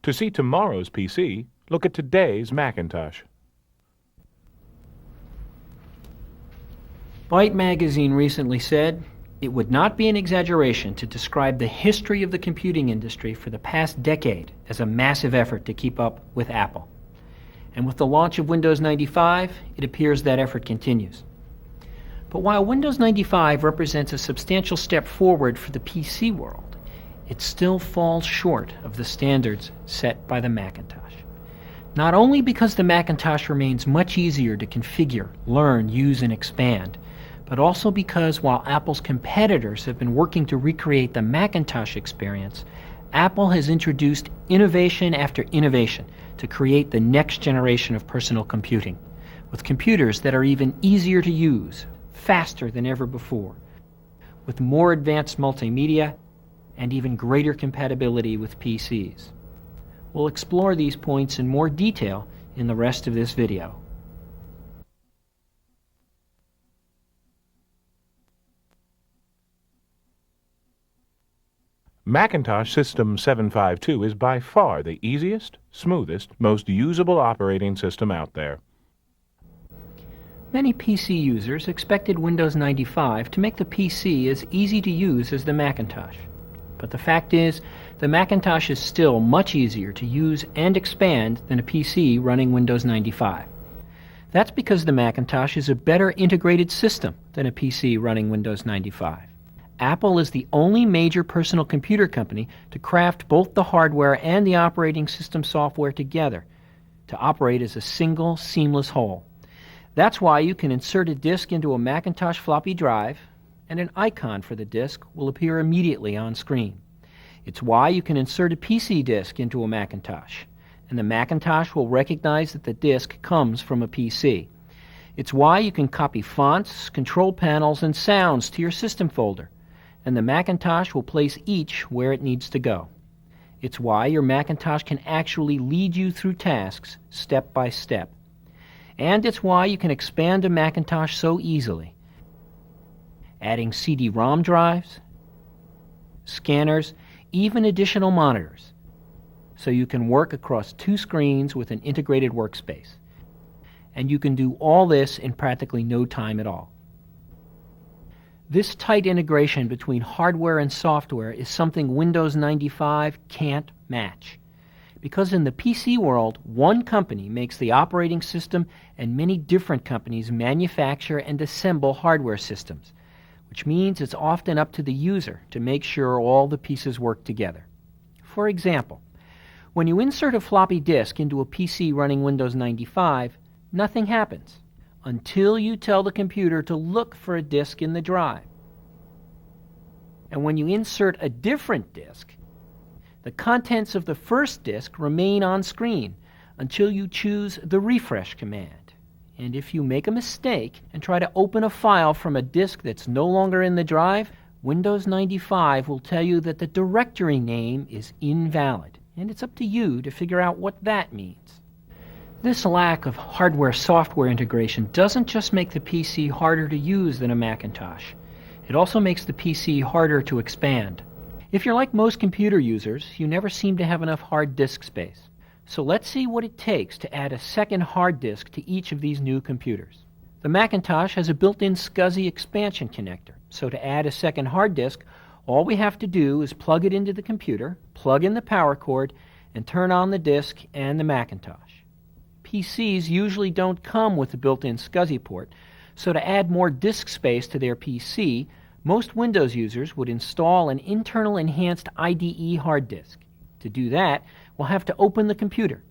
To see tomorrow's PC, look at today's Macintosh. Byte magazine recently said, "It would not be an exaggeration to describe the history of the computing industry for the past decade as a massive effort to keep up with Apple." And with the launch of Windows 95, it appears that effort continues. But while Windows 95 represents a substantial step forward for the PC world, it still falls short of the standards set by the Macintosh. Not only because the Macintosh remains much easier to configure, learn, use, and expand, but also because while Apple's competitors have been working to recreate the Macintosh experience, Apple has introduced innovation after innovation to create the next generation of personal computing, with computers that are even easier to use, faster than ever before, with more advanced multimedia, and even greater compatibility with PCs. We'll explore these points in more detail in the rest of this video. Macintosh System 752 is by far the easiest, smoothest, most usable operating system out there. Many PC users expected Windows 95 to make the PC as easy to use as the Macintosh. But the fact is, the Macintosh is still much easier to use and expand than a PC running Windows 95. That's because the Macintosh is a better integrated system than a PC running Windows 95. Apple is the only major personal computer company to craft both the hardware and the operating system software together to operate as a single, seamless whole. That's why you can insert a disk into a Macintosh floppy drive, and an icon for the disk will appear immediately on screen. It's why you can insert a PC disk into a Macintosh, and the Macintosh will recognize that the disk comes from a PC. It's why you can copy fonts, control panels, and sounds to your system folder, and the Macintosh will place each where it needs to go. It's why your Macintosh can actually lead you through tasks step by step. And it's why you can expand a Macintosh so easily, adding CD-ROM drives, scanners, even additional monitors, so you can work across two screens with an integrated workspace. And you can do all this in practically no time at all. This tight integration between hardware and software is something Windows 95 can't match. Because in the PC world, one company makes the operating system and many different companies manufacture and assemble hardware systems, which means it's often up to the user to make sure all the pieces work together. For example, when you insert a floppy disk into a PC running Windows 95, nothing happens until you tell the computer to look for a disk in the drive. And when you insert a different disk, the contents of the first disk remain on screen until you choose the refresh command. And if you make a mistake and try to open a file from a disk that's no longer in the drive, Windows 95 will tell you that the directory name is invalid, and it's up to you to figure out what that means. This lack of hardware-software integration doesn't just make the PC harder to use than a Macintosh. It also makes the PC harder to expand. If you're like most computer users, you never seem to have enough hard disk space. So let's see what it takes to add a second hard disk to each of these new computers. The Macintosh has a built-in SCSI expansion connector, so to add a second hard disk, all we have to do is plug it into the computer, plug in the power cord, and turn on the disk and the Macintosh. PCs usually don't come with a built-in SCSI port, so to add more disk space to their PC, most Windows users would install an internal enhanced IDE hard disk. To do that, we'll have to open the computer,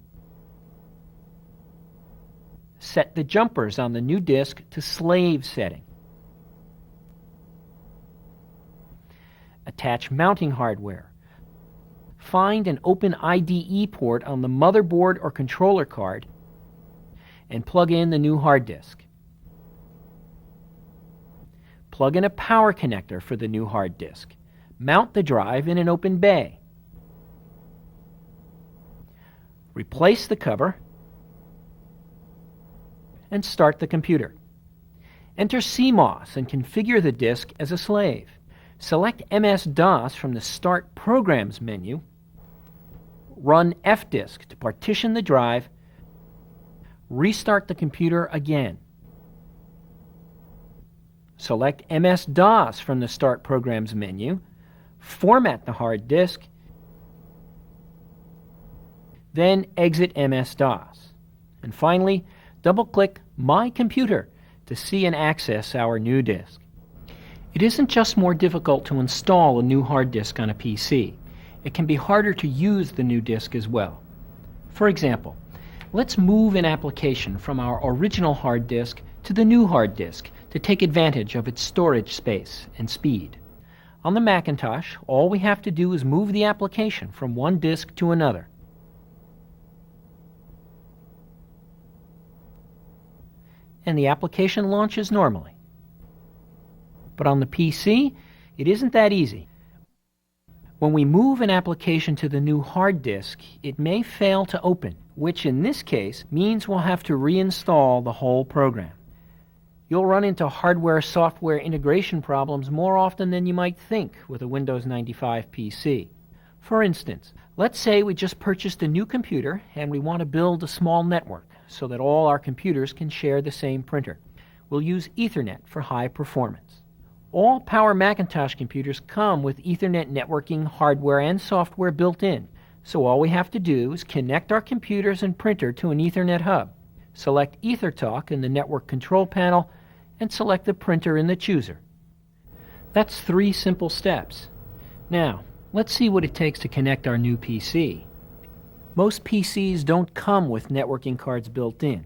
set the jumpers on the new disk to slave setting, attach mounting hardware, find and open IDE port on the motherboard or controller card, and plug in the new hard disk. Plug in a power connector for the new hard disk. Mount the drive in an open bay. Replace the cover and start the computer. Enter CMOS and configure the disk as a slave. Select MS-DOS from the Start Programs menu, run fdisk to partition the drive, restart the computer again. Select MS-DOS from the Start Programs menu, format the hard disk, then exit MS-DOS. And finally, double-click My Computer to see and access our new disk. It isn't just more difficult to install a new hard disk on a PC. It can be harder to use the new disk as well. For example, let's move an application from our original hard disk to the new hard disk to take advantage of its storage space and speed. On the Macintosh, all we have to do is move the application from one disk to another. And the application launches normally. But on the PC, it isn't that easy. When we move an application to the new hard disk, it may fail to open, which in this case means we'll have to reinstall the whole program. You'll run into hardware-software integration problems more often than you might think with a Windows 95 PC. For instance, let's say we just purchased a new computer and we want to build a small network so that all our computers can share the same printer. We'll use Ethernet for high performance. All Power Macintosh computers come with Ethernet networking hardware and software built in, so all we have to do is connect our computers and printer to an Ethernet hub, select EtherTalk in the network control panel, and select the printer in the chooser. That's 3 simple steps. Now, let's see what it takes to connect our new PC. Most PCs don't come with networking cards built in.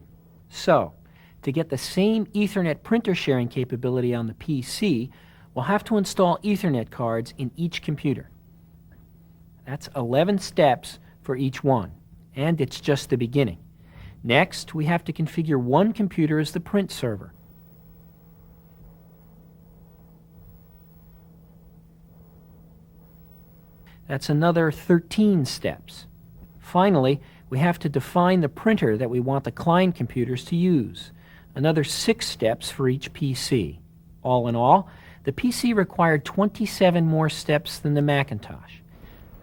So, to get the same Ethernet printer sharing capability on the PC, we'll have to install Ethernet cards in each computer. That's 11 steps for each one, and it's just the beginning. Next, we have to configure one computer as the print server. That's another 13 steps. Finally, we have to define the printer that we want the client computers to use. Another 6 steps for each PC. All in all, the PC required 27 more steps than the Macintosh.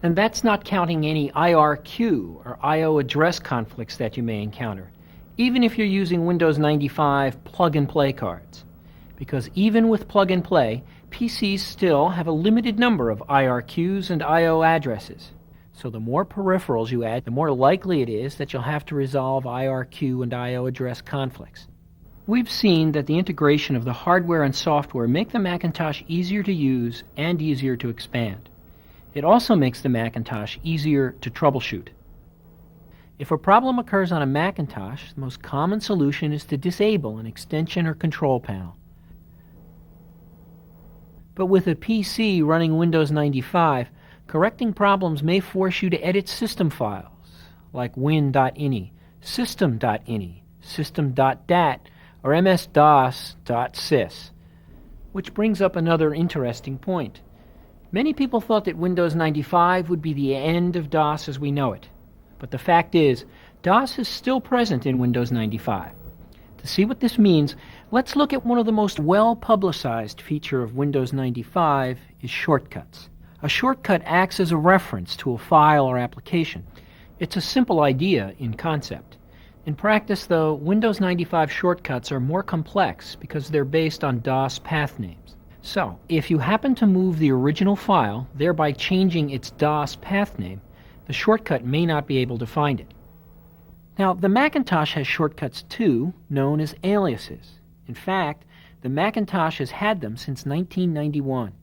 And that's not counting any IRQ or I/O address conflicts that you may encounter, even if you're using Windows 95 plug-and-play cards. Because even with plug-and-play, PCs still have a limited number of IRQs and I/O addresses. So the more peripherals you add, the more likely it is that you'll have to resolve IRQ and I/O address conflicts. We've seen that the integration of the hardware and software make the Macintosh easier to use and easier to expand. It also makes the Macintosh easier to troubleshoot. If a problem occurs on a Macintosh, the most common solution is to disable an extension or control panel. But with a PC running Windows 95, correcting problems may force you to edit system files, like win.ini, system.ini, system.dat, or ms-dos.sys. Which brings up another interesting point. Many people thought that Windows 95 would be the end of DOS as we know it. But the fact is, DOS is still present in Windows 95. To see what this means, let's look at one of the most well-publicized features of Windows 95 is shortcuts. A shortcut acts as a reference to a file or application. It's a simple idea in concept. In practice, though, Windows 95 shortcuts are more complex because they're based on DOS path names. So, if you happen to move the original file, thereby changing its DOS path name, the shortcut may not be able to find it. Now, the Macintosh has shortcuts too, known as aliases. In fact, the Macintosh has had them since 1991.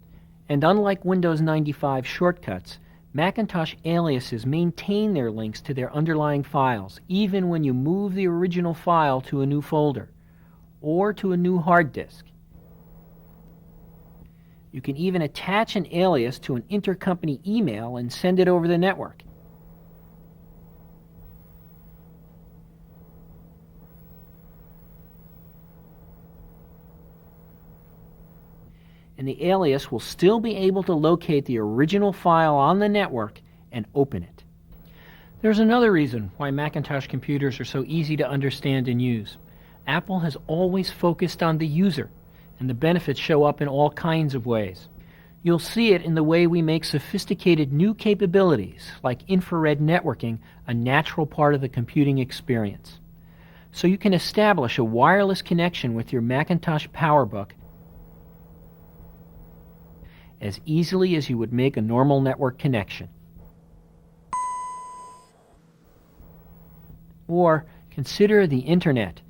And unlike Windows 95 shortcuts, Macintosh aliases maintain their links to their underlying files, even when you move the original file to a new folder or to a new hard disk. You can even attach an alias to an intercompany email and send it over the network. And the alias will still be able to locate the original file on the network and open it. There's another reason why Macintosh computers are so easy to understand and use. Apple has always focused on the user, and the benefits show up in all kinds of ways. You'll see it in the way we make sophisticated new capabilities, like infrared networking, a natural part of the computing experience. So you can establish a wireless connection with your Macintosh PowerBook as easily as you would make a normal network connection. Or consider the Internet.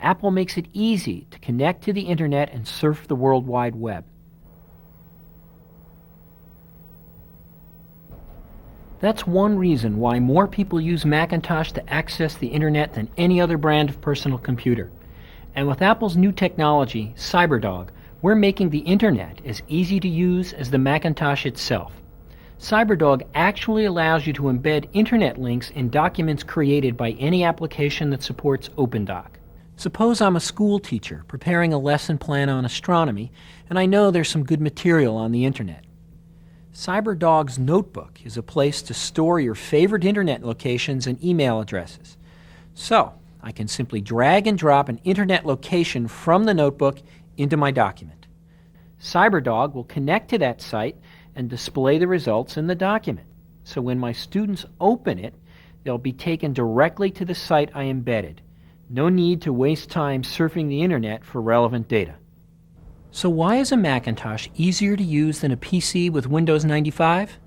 Apple makes it easy to connect to the Internet and surf the World Wide Web. That's one reason why more people use Macintosh to access the Internet than any other brand of personal computer. And with Apple's new technology, CyberDog, we're making the Internet as easy to use as the Macintosh itself. CyberDog actually allows you to embed Internet links in documents created by any application that supports OpenDoc. Suppose I'm a school teacher preparing a lesson plan on astronomy, and I know there's some good material on the Internet. CyberDog's Notebook is a place to store your favorite Internet locations and email addresses. So, I can simply drag and drop an Internet location from the notebook into my document. CyberDog will connect to that site and display the results in the document. So when my students open it, they'll be taken directly to the site I embedded. No need to waste time surfing the Internet for relevant data. So why is a Macintosh easier to use than a PC with Windows 95?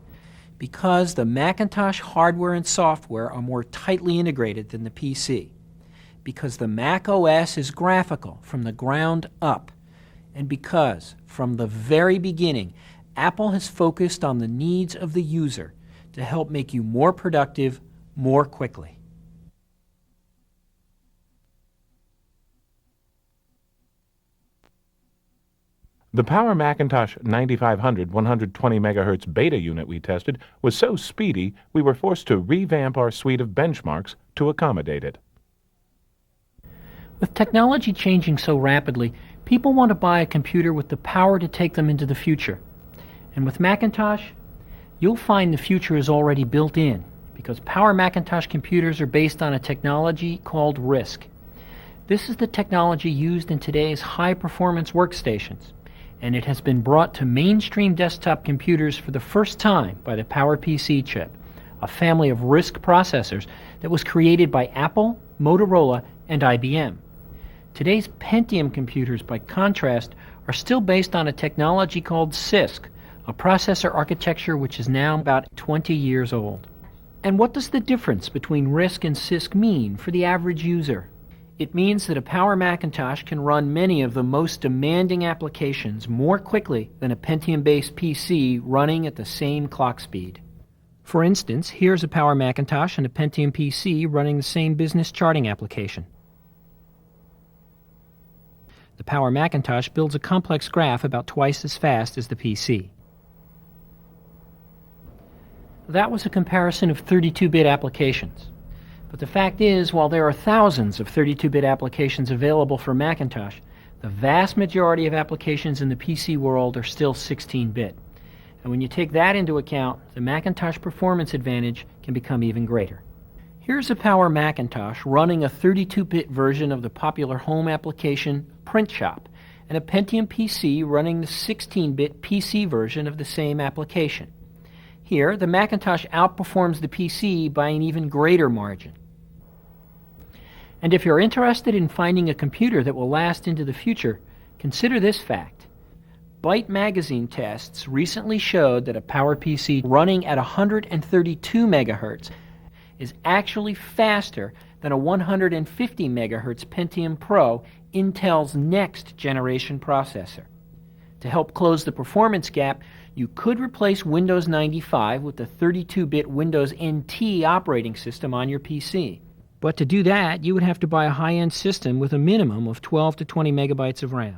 Because the Macintosh hardware and software are more tightly integrated than the PC. Because the Mac OS is graphical from the ground up. And because, from the very beginning, Apple has focused on the needs of the user to help make you more productive more quickly. The Power Macintosh 9500 120 MHz beta unit we tested was so speedy we were forced to revamp our suite of benchmarks to accommodate it. With technology changing so rapidly, people want to buy a computer with the power to take them into the future. And with Macintosh, you'll find the future is already built in, because Power Macintosh computers are based on a technology called RISC. This is the technology used in today's high-performance workstations, and it has been brought to mainstream desktop computers for the first time by the Power PC chip, a family of RISC processors that was created by Apple, Motorola, and IBM. Today's Pentium computers, by contrast, are still based on a technology called CISC, a processor architecture which is now about 20 years old. And what does the difference between RISC and CISC mean for the average user? It means that a Power Macintosh can run many of the most demanding applications more quickly than a Pentium-based PC running at the same clock speed. For instance, here's a Power Macintosh and a Pentium PC running the same business charting application. The Power Macintosh builds a complex graph about twice as fast as the PC. That was a comparison of 32-bit applications. But the fact is, while there are thousands of 32-bit applications available for Macintosh, the vast majority of applications in the PC world are still 16-bit. And when you take that into account, the Macintosh performance advantage can become even greater. Here's a Power Macintosh running a 32-bit version of the popular home application Print Shop, and a Pentium PC running the 16-bit PC version of the same application. Here, the Macintosh outperforms the PC by an even greater margin. And if you're interested in finding a computer that will last into the future, consider this fact. Byte magazine tests recently showed that a Power PC running at 132 MHz is actually faster than a 150 MHz Pentium Pro, Intel's next generation processor. To help close the performance gap, you could replace Windows 95 with the 32-bit Windows NT operating system on your PC. But to do that, you would have to buy a high-end system with a minimum of 12 to 20 megabytes of RAM.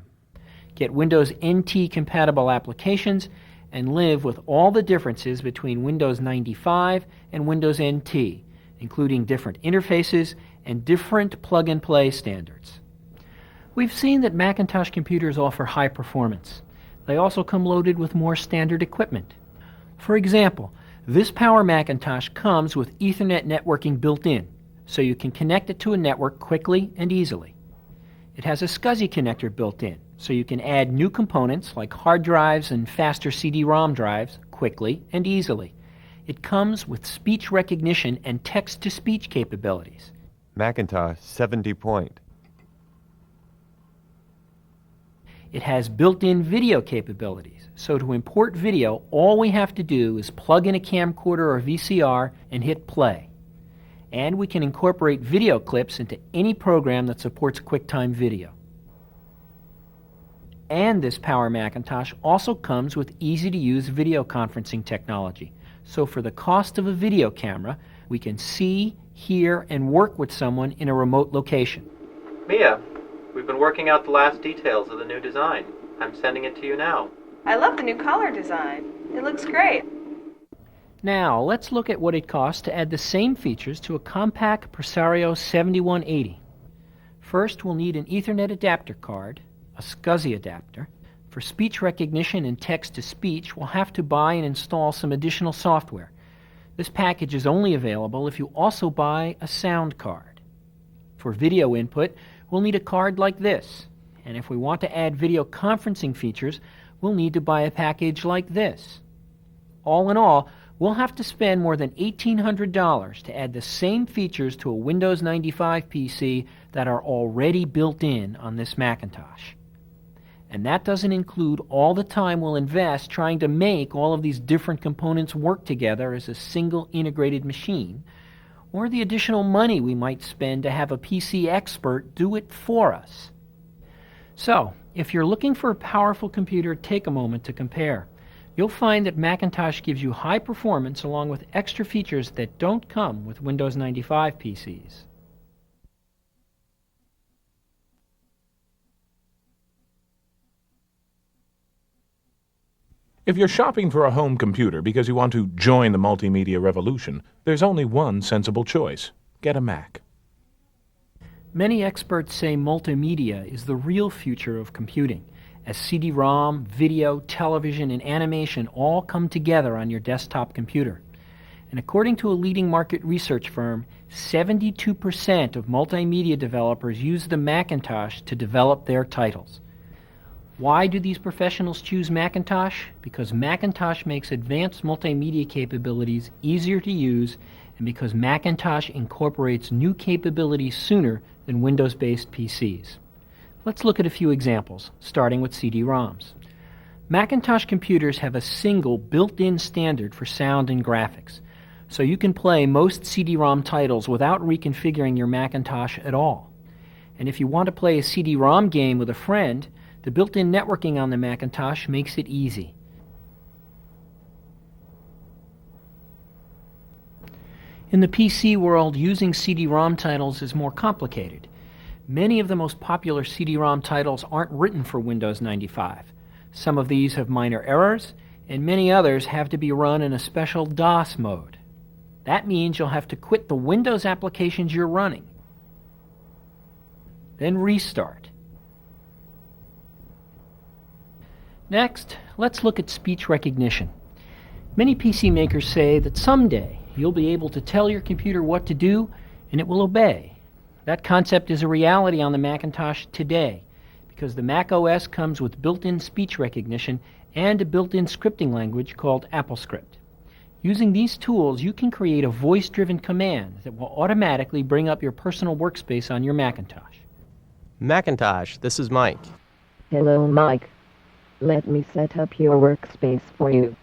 Get Windows NT-compatible applications and live with all the differences between Windows 95 and Windows NT, including different interfaces and different plug-and-play standards. We've seen that Macintosh computers offer high performance. They also come loaded with more standard equipment. For example, this Power Macintosh comes with Ethernet networking built in, so you can connect it to a network quickly and easily. It has a SCSI connector built in, so you can add new components like hard drives and faster CD-ROM drives quickly and easily. It comes with speech recognition and text-to-speech capabilities. Macintosh 70 point. It has built-in video capabilities, so to import video, all we have to do is plug in a camcorder or VCR and hit play. And we can incorporate video clips into any program that supports QuickTime Video. And this Power Macintosh also comes with easy-to-use video conferencing technology. So for the cost of a video camera, we can see, hear, and work with someone in a remote location. Mia, we've been working out the last details of the new design. I'm sending it to you now. I love the new collar design. It looks great. Now, let's look at what it costs to add the same features to a compact Presario 7180. First, we'll need an Ethernet adapter card, a SCSI adapter. For speech recognition and text-to-speech, we'll have to buy and install some additional software. This package is only available if you also buy a sound card. For video input, we'll need a card like this. And if we want to add video conferencing features, we'll need to buy a package like this. All in all, we'll have to spend more than $1,800 to add the same features to a Windows 95 PC that are already built in on this Macintosh. And that doesn't include all the time we'll invest trying to make all of these different components work together as a single integrated machine, or the additional money we might spend to have a PC expert do it for us. So, if you're looking for a powerful computer, take a moment to compare. You'll find that Macintosh gives you high performance along with extra features that don't come with Windows 95 PCs. If you're shopping for a home computer because you want to join the multimedia revolution, there's only one sensible choice. Get a Mac. Many experts say multimedia is the real future of computing, as CD-ROM, video, television, and animation all come together on your desktop computer. And according to a leading market research firm, 72% of multimedia developers use the Macintosh to develop their titles. Why do these professionals choose Macintosh? Because Macintosh makes advanced multimedia capabilities easier to use, and because Macintosh incorporates new capabilities sooner than Windows-based PCs. Let's look at a few examples, starting with CD-ROMs. Macintosh computers have a single built-in standard for sound and graphics, so you can play most CD-ROM titles without reconfiguring your Macintosh at all. And if you want to play a CD-ROM game with a friend, the built-in networking on the Macintosh makes it easy. In the PC world, using CD-ROM titles is more complicated. Many of the most popular CD-ROM titles aren't written for Windows 95. Some of these have minor errors, and many others have to be run in a special DOS mode. That means you'll have to quit the Windows applications you're running, then restart. Next, let's look at speech recognition. Many PC makers say that someday you'll be able to tell your computer what to do and it will obey. That concept is a reality on the Macintosh today because the Mac OS comes with built-in speech recognition and a built-in scripting language called AppleScript. Using these tools, you can create a voice-driven command that will automatically bring up your personal workspace on your Macintosh. Macintosh, this is Mike. Hello, Mike. Let me set up your workspace for you.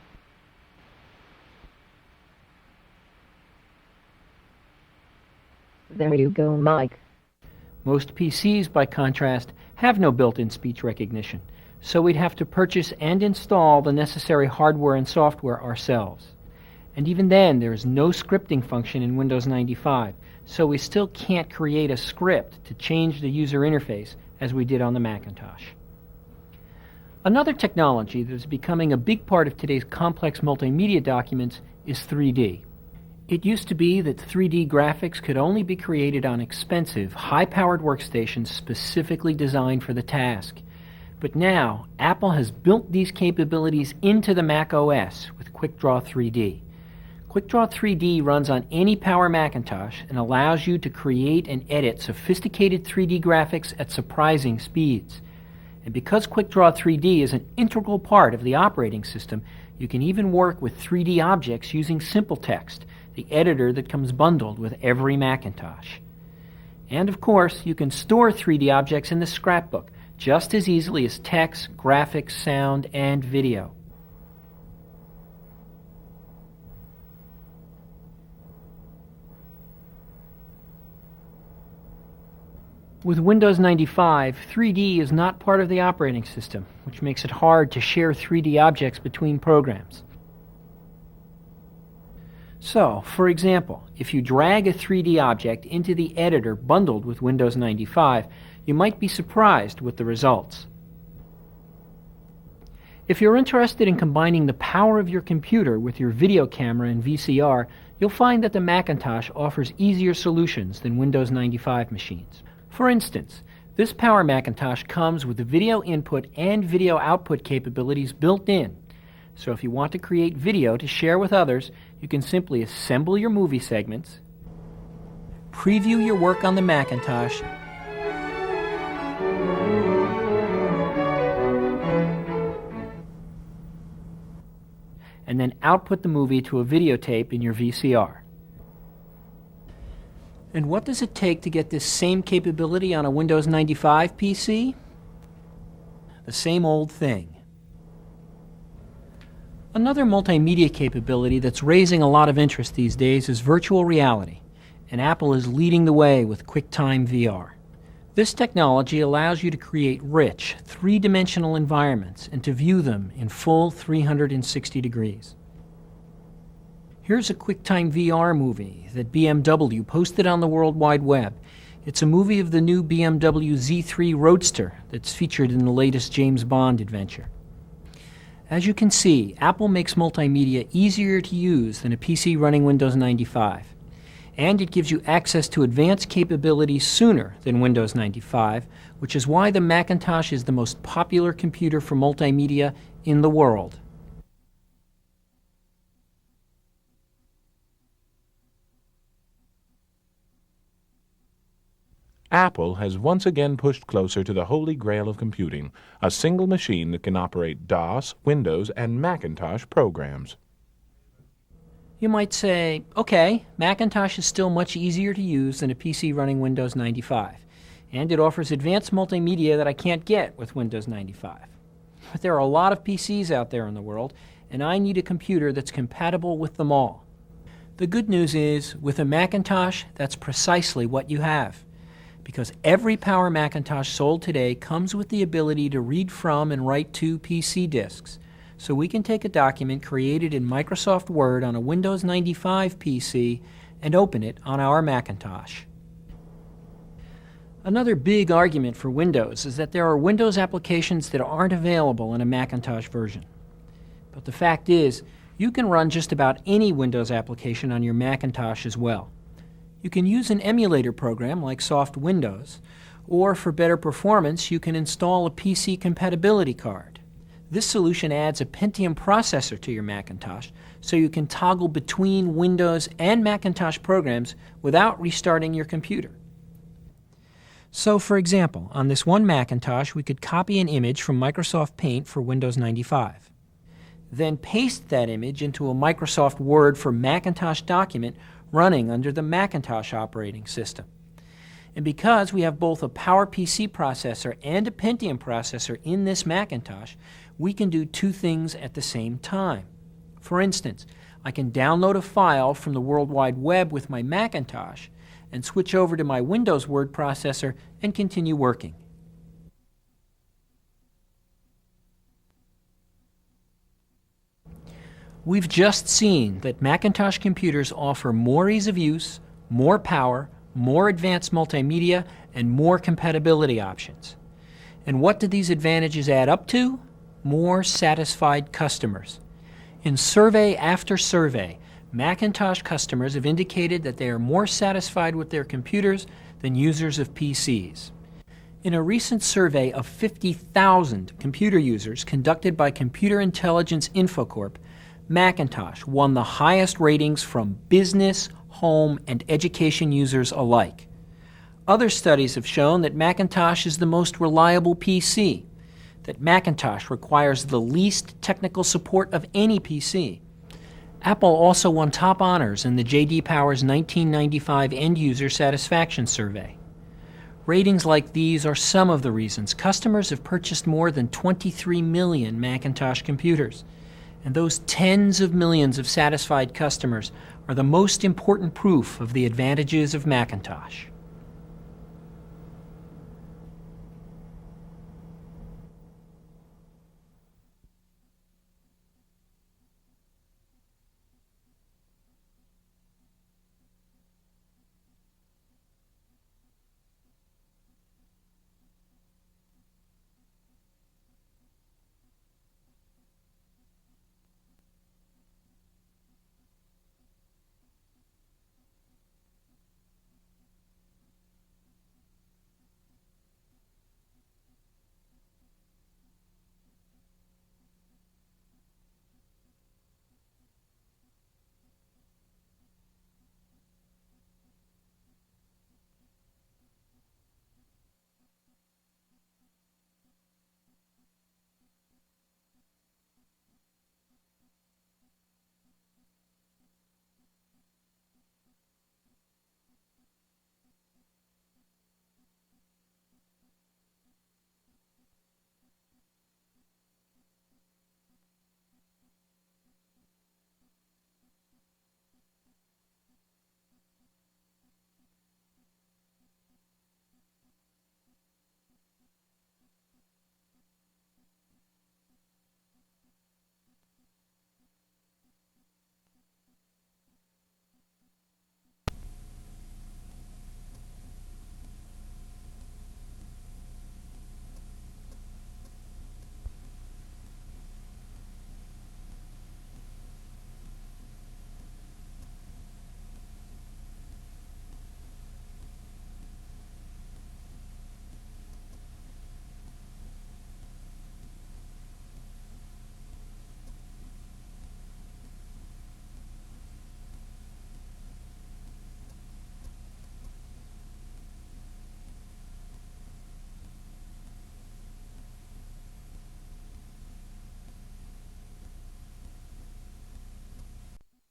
There you go, Mike. Most PCs, by contrast, have no built-in speech recognition, so we'd have to purchase and install the necessary hardware and software ourselves. And even then, there is no scripting function in Windows 95, so we still can't create a script to change the user interface as we did on the Macintosh. Another technology that is becoming a big part of today's complex multimedia documents is 3D. It used to be that 3D graphics could only be created on expensive, high-powered workstations specifically designed for the task. But now, Apple has built these capabilities into the Mac OS with QuickDraw 3D. QuickDraw 3D runs on any Power Macintosh and allows you to create and edit sophisticated 3D graphics at surprising speeds. And because QuickDraw 3D is an integral part of the operating system, you can even work with 3D objects using Simple Text, the editor that comes bundled with every Macintosh. And of course, you can store 3D objects in the scrapbook just as easily as text, graphics, sound, and video. With Windows 95, 3D is not part of the operating system, which makes it hard to share 3D objects between programs. So, for example, if you drag a 3D object into the editor bundled with Windows 95, you might be surprised with the results. If you're interested in combining the power of your computer with your video camera and VCR, you'll find that the Macintosh offers easier solutions than Windows 95 machines. For instance, this Power Macintosh comes with the video input and video output capabilities built in. So if you want to create video to share with others, you can simply assemble your movie segments, preview your work on the Macintosh, and then output the movie to a videotape in your VCR. And what does it take to get this same capability on a Windows 95 PC? The same old thing. Another multimedia capability that's raising a lot of interest these days is virtual reality, and Apple is leading the way with QuickTime VR. This technology allows you to create rich, three-dimensional environments and to view them in full 360 degrees. Here's a QuickTime VR movie that BMW posted on the World Wide Web. It's a movie of the new BMW Z3 Roadster that's featured in the latest James Bond adventure. As you can see, Apple makes multimedia easier to use than a PC running Windows 95. And it gives you access to advanced capabilities sooner than Windows 95, which is why the Macintosh is the most popular computer for multimedia in the world. Apple has once again pushed closer to the holy grail of computing, a single machine that can operate DOS, Windows, and Macintosh programs. You might say, okay, Macintosh is still much easier to use than a PC running Windows 95, and it offers advanced multimedia that I can't get with Windows 95. But there are a lot of PCs out there in the world, and I need a computer that's compatible with them all. The good news is, with a Macintosh, that's precisely what you have. Because every Power Macintosh sold today comes with the ability to read from and write to PC disks. So we can take a document created in Microsoft Word on a Windows 95 PC and open it on our Macintosh. Another big argument for Windows is that there are Windows applications that aren't available in a Macintosh version. But the fact is, you can run just about any Windows application on your Macintosh as well. You can use an emulator program like Soft Windows, or for better performance, you can install a PC compatibility card. This solution adds a Pentium processor to your Macintosh, so you can toggle between Windows and Macintosh programs without restarting your computer. So, for example, on this one Macintosh, we could copy an image from Microsoft Paint for Windows 95. Then paste that image into a Microsoft Word for Macintosh document running under the Macintosh operating system. And because we have both a Power PC processor and a Pentium processor in this Macintosh, we can do two things at the same time. For instance, I can download a file from the World Wide Web with my Macintosh and switch over to my Windows Word processor and continue working. We've just seen that Macintosh computers offer more ease of use, more power, more advanced multimedia, and more compatibility options. And what do these advantages add up to? More satisfied customers. In survey after survey, Macintosh customers have indicated that they are more satisfied with their computers than users of PCs. In a recent survey of 50,000 computer users conducted by Computer Intelligence Infocorp, Macintosh won the highest ratings from business, home, and education users alike. Other studies have shown that Macintosh is the most reliable PC. that Macintosh requires the least technical support of any PC. Apple also won top honors in the J.D. Power's 1995 End User Satisfaction Survey. Ratings like these are some of the reasons customers have purchased more than 23 million Macintosh computers. And those tens of millions of satisfied customers are the most important proof of the advantages of Macintosh.